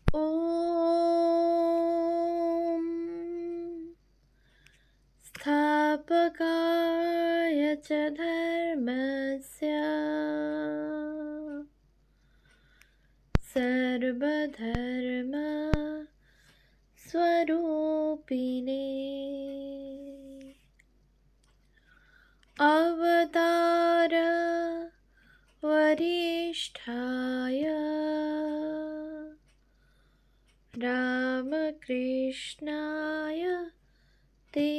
ॐ स्थापकाय च धर्मस्य सर्वधर्म स्वरूपिणे अवतार वरिष्ठाय रामकृष्णाय ते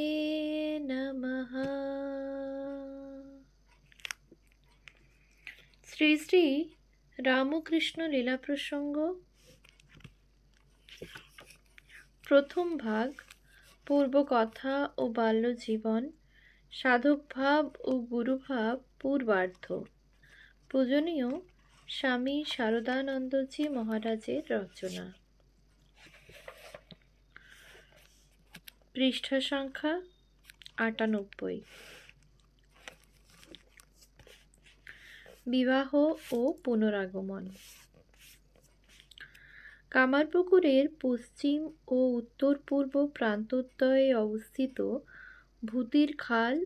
नमः। শ্রী শ্রী রামকৃষ্ণ লীলা প্রসঙ্গ, প্রথম ভাগ, পূর্বকথা ও বাল্যজীবন, সাধকভাব ও গুরুভাব পূর্বার্ধ। পূজনীয় স্বামী শারদানন্দজি মহারাজের রচনা। পৃষ্ঠা সংখ্যা ৯৮। বিবাহ ও পুনরাগমন। কামারপুকুরের পশ্চিম ও উত্তর পূর্ব প্রান্তদ্বয়ে অবস্থিত ভূতির খাল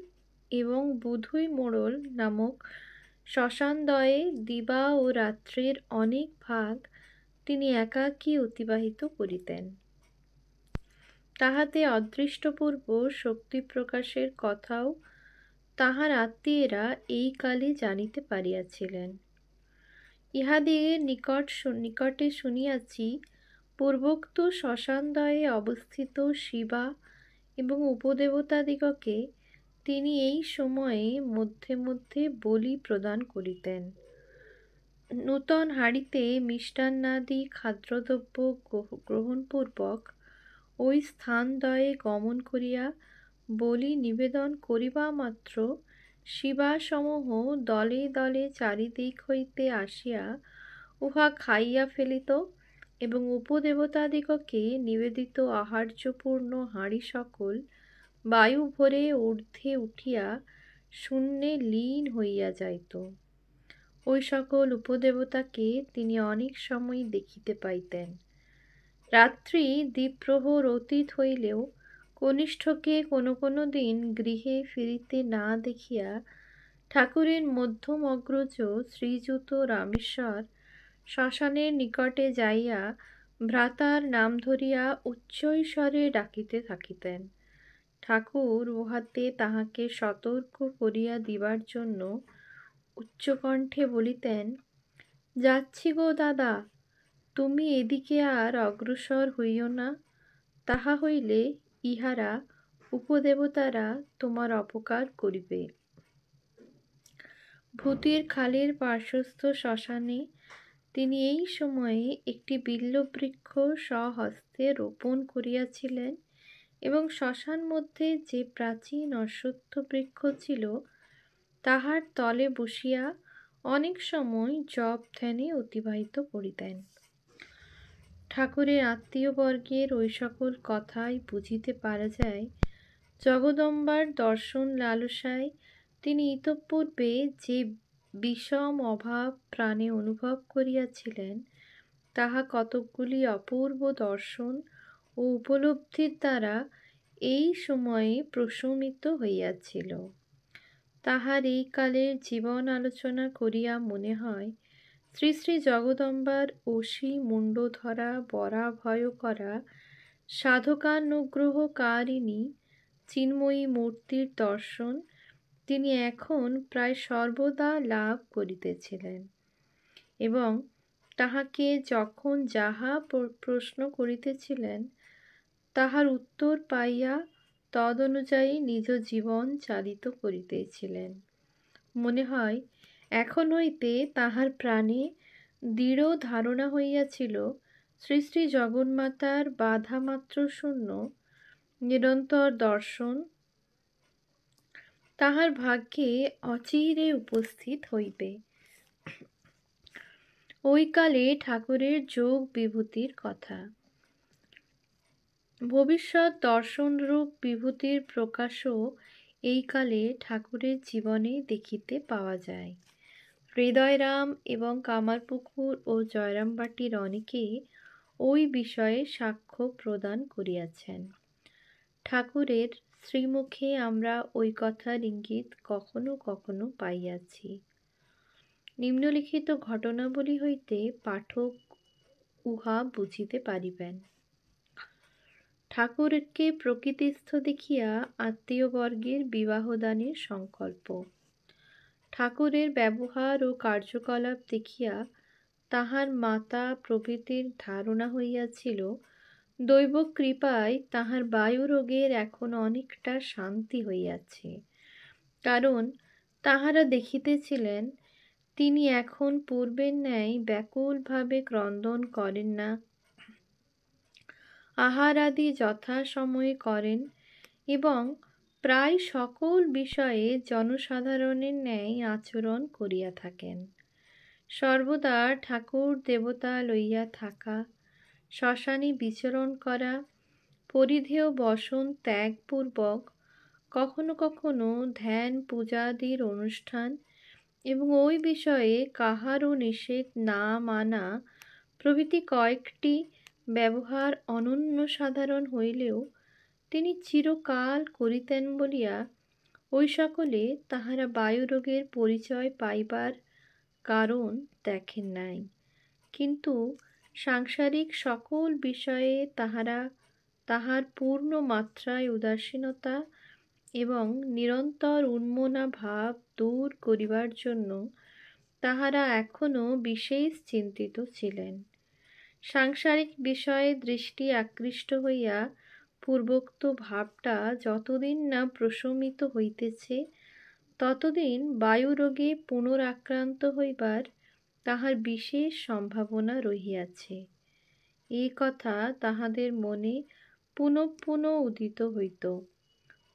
এবং বুধুই মোড়ল নামক শ্মশানদ্বয়ে দিবা ও রাত্রের অনেক ভাগ তিনি একাকী অতিবাহিত করিতেন। তাহাতে অদৃষ্টপূর্ব শক্তি প্রকাশের কথাও তাহার আত্মীয়েরা এই কালে জানিতে পারিয়াছিলেন। ইহাদিগের নিকটে শুনিয়াছি, পূর্বোক্ত শ্মশানদ্বয়ে অবস্থিত শিবা এবং উপদেবতাদিগকে তিনি এই সময়ে মধ্যে মধ্যে বলি প্রদান করিতেন। নূতন হাঁড়িতে মিষ্টান্নাদি খাদ্যদ্রব্য গ্রহণপূর্বক ওই স্থানদ্বয়ে গমন করিয়া বলি নিবেদন করিবা মাত্র শিবাসমূহ দলে দলে চারিদিক হইতে আসিয়া উহা খাইয়া ফেলিত এবং উপদেবতাদিগকে নিবেদিত আহার্যপূর্ণ হাঁড়ি সকল বায়ু ভরে ঊর্ধ্বে উঠিয়া শূন্যে লীন হইয়া যাইত। ওই সকল উপদেবতাকে তিনি অনেক সময় দেখিতে পাইতেন। রাত্রি দ্বিপ্রহর অতীত হইলেও কনিষ্ঠকে কোনো কোনো দিন গৃহে ফিরিতে না দেখিয়া ঠাকুরের মধ্যম অগ্রজ শ্রীযুত রামেশ্বর শ্মশানের নিকটে যাইয়া ভ্রাতার নাম ধরিয়া উচ্চৈঃস্বরে ডাকিতে থাকিতেন। ঠাকুর উহাতে তাহাকে সতর্ক করিয়া দিবার জন্য উচ্চকণ্ঠে বলিতেন, যাচ্ছি গো দাদা, তুমি এদিকে আর অগ্রসর হইও না, তাহা হইলে ইহারা উপদেবতারা তোমার অপকার করিবে। ভূতির খালের পার্শ্বস্থ শ্মশানে তিনি এই সময়ে একটি বিল্ববৃক্ষ স্বহস্তে রোপণ করিয়াছিলেন এবং শ্মশান মধ্যে যে প্রাচীন অশ্বত্থ বৃক্ষ ছিল তাহার তলে বসিয়া অনেক সময় জপ ধ্যানে অতিবাহিত করিতেন। ঠাকুরের আত্মীয়বর্গের ওই সকল কথাই বুঝিতে পারা যায়। জগদম্বার দর্শন লালসায় তিনি ইতঃপূর্বে যে বিষম অভাব প্রাণে অনুভব করিয়াছিলেন, তাহা কতকগুলি অপূর্ব দর্শন ও উপলব্ধির দ্বারা এই সময়ে প্রশমিত হইয়াছিল। তাহার এই কালের জীবন আলোচনা করিয়া মনে হয়, শ্রী শ্রী জগদম্বার অসি মুণ্ডধরা বরাভয় করা সাধকানুগ্রহকারিণী চিন্ময়ী মূর্তির দর্শন তিনি এখন প্রায় সর্বদা লাভ করিতেছিলেন এবং তাহাকে যখন যাহা প্রশ্ন করিতেছিলেন তাহার উত্তর পাইয়া তদনুযায়ী নিজ জীবন চালিত করিতেছিলেন। মনে হয় এখন হইতে তাহার প্রাণে দৃঢ় ধারণা হইয়াছিল, শ্রী শ্রী জগন্মাতার বাধামাত্র শূন্য নিরন্তর দর্শন তাহার ভাগ্যে অচিরে উপস্থিত হইবে। ওই কালে ঠাকুরের যোগ বিভূতির কথা। ভবিষ্যৎ দর্শনরূপ বিভূতির প্রকাশও এই কালে ঠাকুরের জীবনে দেখিতে পাওয়া যায়। হৃদয়রাম এবং কামারপুকুর ও জয়রামবাটির অনেকে ওই বিষয়ে সাক্ষ্য প্রদান করিয়াছেন। ঠাকুরের শ্রীমুখে আমরা ওই কথার ইঙ্গিত কখনো কখনো পাইয়াছি। নিম্নলিখিত ঘটনাবলী হইতে পাঠক উহা বুঝিতে পারিবেন। ঠাকুরকে প্রকৃতিস্থ দেখিয়া আত্মীয়বর্গের বিবাহদানের সংকল্প। ঠাকুরের ব্যবহার ও কার্যকলাপ দেখিয়া তাহার মাতা প্রভৃতির ধারণা হইয়াছিল দৈব কৃপায় তাহার বায়ুরোগের এখন অনেকটা শান্তি হইয়াছে। কারণ তাহারা দেখিতেছিলেন তিনি এখন পূর্বের ন্যায় ব্যাকুলভাবে ক্রন্দন করেন না, আহার আদি যথাসময়ে করেন এবং প্রায় সকল বিষয়ে জনসাধারণের ন্যায় আচরণ করিয়া থাকেন। সর্বদা ঠাকুর দেবতা লইয়া থাকা, শ্মশানে বিচরণ করা, পরিধেয় বসন ত্যাগপূর্বক কখনো কখনো ধ্যান পূজাদির অনুষ্ঠান এবং ওই বিষয়ে কাহারও নিষেধ না মানা প্রভৃতি কয়েকটি ব্যবহার অনন্য সাধারণ হইলেও তিনি চিরকাল করিতেন বলিয়া ওই সকলে তাহারা বায়ুরোগের পরিচয় পাইবার কারণ দেখেন নাই। কিন্তু সাংসারিক সকল বিষয়ে তাহার পূর্ণ মাত্রায় উদাসীনতা এবং নিরন্তর উন্মনা ভাব দূর করিবার জন্য তাহারা এখনও বিশেষ চিন্তিত ছিলেন। সাংসারিক বিষয়ে দৃষ্টি আকৃষ্ট হইয়া পূর্বোক্ত ভাবটা যতদিন না প্রশমিত হইতেছে ততদিন বায়ুরোগে পুনরাক্রান্ত হইবার তাহার বিশেষ সম্ভাবনা রহিয়াছে। এই কথা তাহাদের মনে পুনঃ পুনঃ উদিত হইত।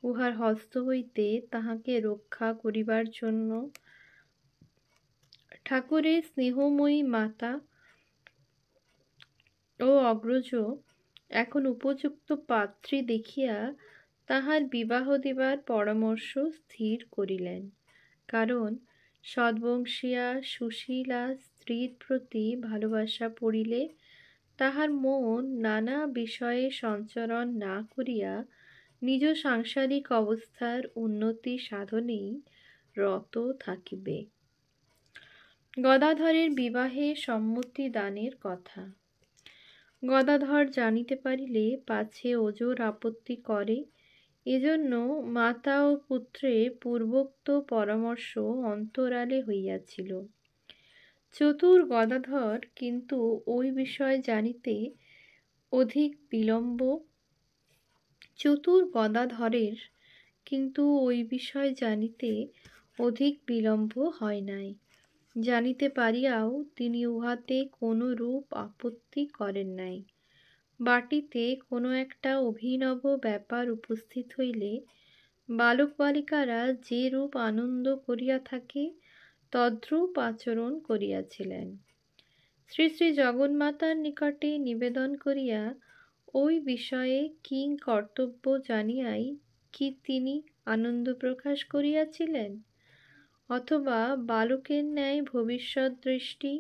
উহার হস্ত হইতে তাহাকে রক্ষা করিবার জন্য ঠাকুরের স্নেহময়ী মাতা ও অগ্রজ এখন উপযুক্ত পাত্রী দেখিয়া তাহার বিবাহ দিবার পরামর্শ স্থির করিলেন। কারণ সদ্বংশীয়া সুশীলা স্ত্রীর প্রতি ভালোবাসা পড়িলে তাহার মন নানা বিষয়ে সঞ্চরণ না করিয়া নিজ সাংসারিক অবস্থার উন্নতি সাধনেই রত থাকিবে। গদাধরের বিবাহে সম্মতি দানের কথা। গদাধর জানিতে পারিলে পাছে ওজর আপত্তি করে, এজন্য মাতা ও পুত্রের পূর্বোক্ত পরামর্শ অন্তরালে হইয়াছিল। চতুর গদাধর কিন্তু ওই বিষয় জানিতে অধিক বিলম্ব হয় নাই। জানিতে পারিয়াও তিনি উহাতে কোনো রূপ আপত্তি করেন নাই। বাটিতে কোনো একটা অভিনব ব্যাপার উপস্থিত হইলে বালক বালিকারা যে রূপ আনন্দ করিয়া থাকে তদ্রূপ আচরণ করিয়াছিলেন। শ্রী শ্রী জগন্মাতার নিকটে নিবেদন করিয়া ওই বিষয়ে কিং কর্তব্য জানিয়াই কি তিনি আনন্দ প্রকাশ করিয়াছিলেন, অথবা বালকের ন্যায় ভবিষ্যৎ দৃষ্টি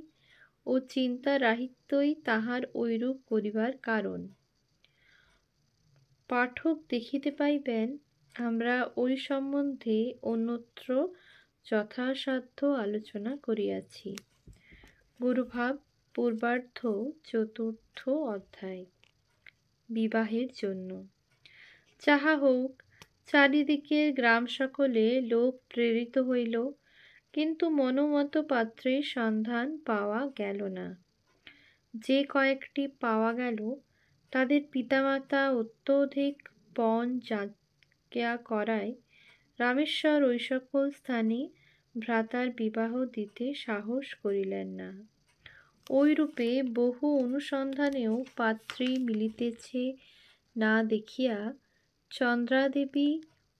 ও চিন্তা রাহিত্যই তাহার ঐরূপ করিবার কারণ? পাঠক দেখিতে পাইবেন আমরা ওই সম্বন্ধে অন্যত্র যথাসাধ্য আলোচনা করিয়াছি। গুরুভাব পূর্বার্ধ, চতুর্থ অধ্যায়। বিবাহের জন্য। যাহা হোক, চারিদিকের গ্রাম সকলে লোক প্রেরিত হইল, কিন্তু মনোমত পাত্রের সন্ধান পাওয়া গেল না। যে কয়েকটি পাওয়া গেল তাদের পিতামাতা অত্যধিক পণ যাজ্ঞা করায় রামেশ্বর ওই সকল স্থানে ভ্রাতার বিবাহ দিতে সাহস করিলেন না। ওইরূপে বহু অনুসন্ধানেও পাত্রী মিলিতেছে না দেখিয়া চন্দ্রাদেবী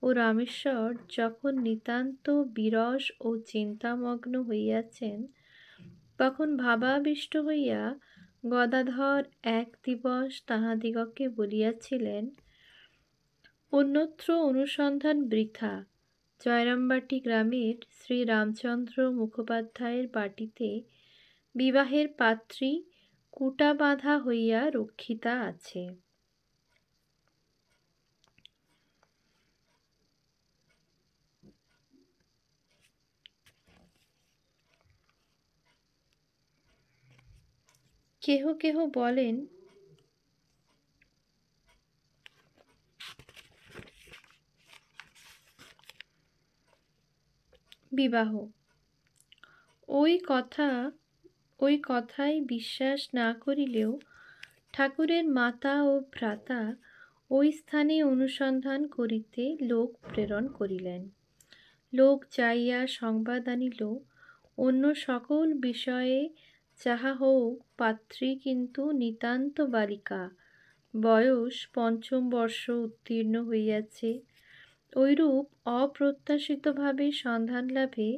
ও রামেশ্বর যখন নিতান্ত বিরস ও চিন্তামগ্ন হইয়াছেন তখন ভাবাবিষ্ট হইয়া গদাধর এক দিবস তাহাদিগকে বলিয়াছিলেন, অন্যত্র অনুসন্ধান বৃথা। জয়রামবাটি গ্রামের শ্রী রামচন্দ্র মুখোপাধ্যায়ের বাটিতে বিবাহের পাত্রী কুটা বাঁধা হইয়া রক্ষিতা আছে। কেহ কেহ বলেন, বিবাহ। ওই কথায় বিশ্বাস না করিলেও ঠাকুরের মাতা ও ভ্রাতা ওই স্থানে অনুসন্ধান করিতে লোক প্রেরণ করিলেন। লোক যাইয়া সংবাদ আনিল, অন্য সকল বিষয়ে যাহা হোক, পাত্রী কিন্তু নিতান্ত বালিকা, বয়স ৫ম বর্ষ উত্তীর্ণ হইয়াছে। ঐরূপ অপ্রত্যাশিতভাবে সন্ধান লাভে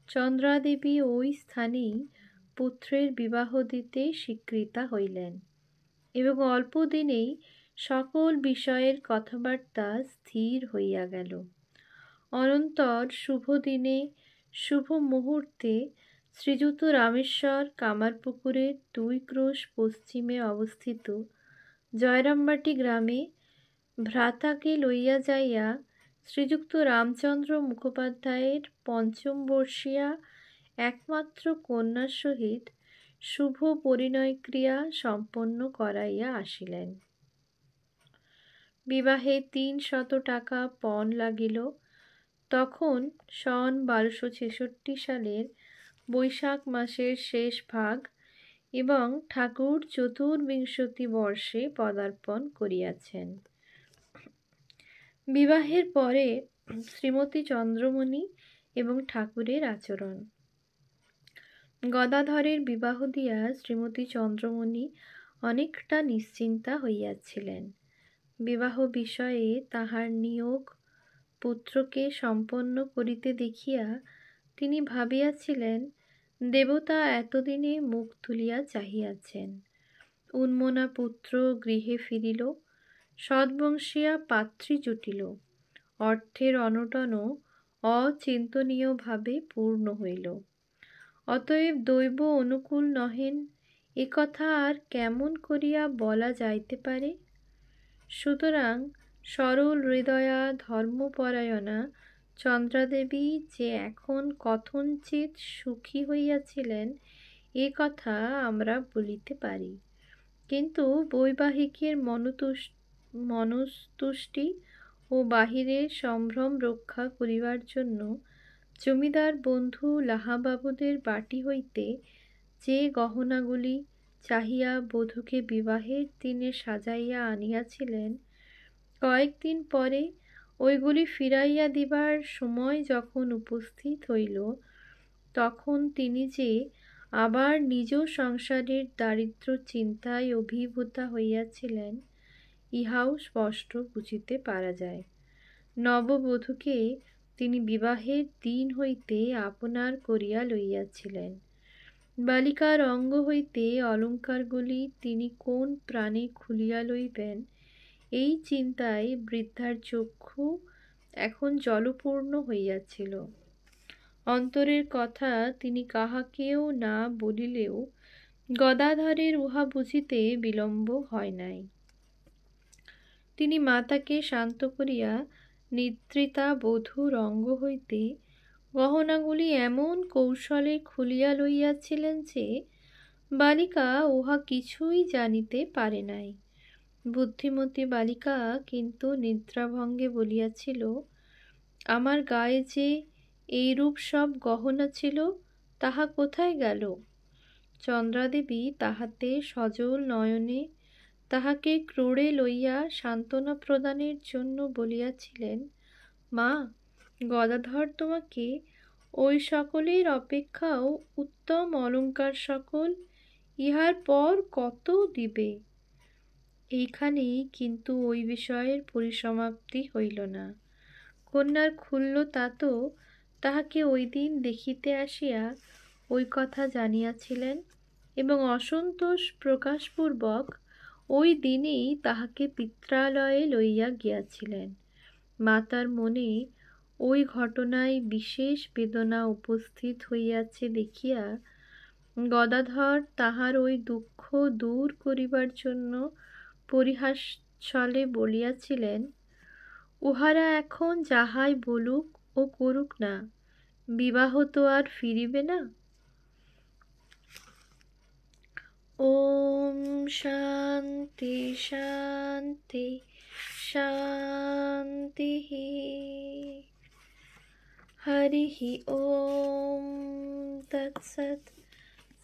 চন্দ্রাদেবী ওই স্থানেই পুত্রের বিবাহ দিতে স্বীকৃতা হইলেন এবং অল্প দিনেই সকল বিষয়ের কথাবার্তা স্থির হইয়া গেল। অনন্তর শুভ দিনে শুভ মুহূর্তে শ্রীযুত রামেশ্বর কামারপুকুরের ২ ক্রোশ পশ্চিমে অবস্থিত জয়রামবাটি গ্রামে ভ্রাতাকে লইয়া যাইয়া শ্রীযুক্ত রামচন্দ্র মুখোপাধ্যায়ের ৫ম বর্ষীয়া একমাত্র কন্যার সহিত শুভ পরিণয়ক্রিয়া সম্পন্ন করাইয়া আসিলেন। বিবাহে ৩০০ টাকা পণ লাগিল। তখন সন ১২৬৬ সালের বৈশাখ মাসের শেষ ভাগ এবং ঠাকুর চতুর্বিংশতি বর্ষে পদার্পণ করিয়াছেন। বিবাহের পরে শ্রীমতী চন্দ্রমণি এবং ঠাকুরের আচরণ। গদাধরের বিবাহ দিয়া শ্রীমতী চন্দ্রমণি অনেকটা নিশ্চিন্তা হইয়াছিলেন। বিবাহ বিষয়ে তাহার নিয়োগ পুত্রকে সম্পন্ন করিতে দেখিয়া তিনি ভাবিয়াছিলেন, দেবতা এতদিনে মুখ তুলিয়া চাহিয়াছেন। উন্মনা পুত্র গৃহে ফিরিল, সদ্বংশীয়া পাত্রী জুটিল, অর্থের অনটনও অচিন্তনীয়ভাবে পূর্ণ হইল। অতএব দৈব অনুকূল নহেন, এ কথা আর কেমন করিয়া বলা যাইতে পারে? সুতরাং সরল হৃদয়া ধর্মপরায়ণা চন্দ্রাদেবী যে এখন কথঞ্চিৎ সুখী হইয়াছিলেন, এ কথা আমরা বলিতে পারি। কিন্তু বৈবাহিকের মনস্তুষ্টি ও বাহিরের সম্ভ্রম রক্ষা করিবার জন্য জমিদার বন্ধু লাহাবাবুদের বাটি হইতে যে গহনাগুলি চাহিয়া বধূকে বিবাহের দিনে সাজাইয়া আনিয়াছিলেন, কয়েকদিন পরে ওইগুলি ফিরাইয়া দিবার সময় যখন উপস্থিত হইল, তখন তিনি যে আবার নিজ সংসারের দারিদ্র চিন্তায় অভিভূতা হইয়াছিলেন, ইহাও স্পষ্ট বুঝিতে পারা যায়। নববধূকে তিনি বিবাহের দিন হইতে আপনার করিয়া লইয়াছিলেন। বালিকার অঙ্গ হইতে অলঙ্কারগুলি তিনি কোন প্রাণে খুলিয়া লইবেন, এই চিন্তায় বৃদ্ধার চক্ষু এখন জলপূর্ণ হইয়াছিল। অন্তরের কথা তিনি কাহাকেও না বলিলেও গদাধরের উহা বুঝিতে বিলম্ব হয় নাই। তিনি মাতাকে শান্ত করিয়া নিদ্রিতা বধূর অঙ্গ হইতে গহনাগুলি এমন কৌশলে খুলিয়া লইয়াছিলেন যে বালিকা উহা কিছুই জানিতে পারে নাই। বুদ্ধিমতী বালিকা কিন্তু নিদ্রাভঙ্গে বলিয়াছিল, আমার গায়ে যে এইরূপ সব গহনা ছিল, তাহা কোথায় গেল? চন্দ্রাদেবী তাহাতে সজল নয়নে তাহাকে ক্রোড়ে লইয়া সান্ত্বনা প্রদানের জন্য বলিয়াছিলেন, মা, গদাধর তোমাকে ওই সকলের অপেক্ষাও উত্তম অলঙ্কার সকল ইহার পর কত দিবে। এইখানেই কিন্তু ওই বিষয়ের পরিসমাপ্তি হইল না। কন্যার ক্ষুল্ল তাত তাহাকে ওই দিন দেখিতে আসিয়া ওই কথা জানিয়াছিলেন এবং অসন্তোষ প্রকাশপূর্বক ওই দিনেই তাহাকে পিত্রালয়ে লইয়া গিয়াছিলেন। মাতার মনে ওই ঘটনায় বিশেষ বেদনা উপস্থিত হইয়াছে দেখিয়া গদাধর তাহার ওই দুঃখ দূর করিবার জন্য পরিহাস ছলে বলিয়াছিলেন, উহারা এখন যাহাই বলুক ও করুক না, বিবাহ তো আর ফিরিবে না। ওম শান্তি শান্তি শান্তি। হরিঃ ওম তৎসৎ।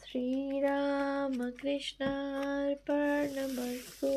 শ্রীরামকৃষ্ণার্পণমস্তু।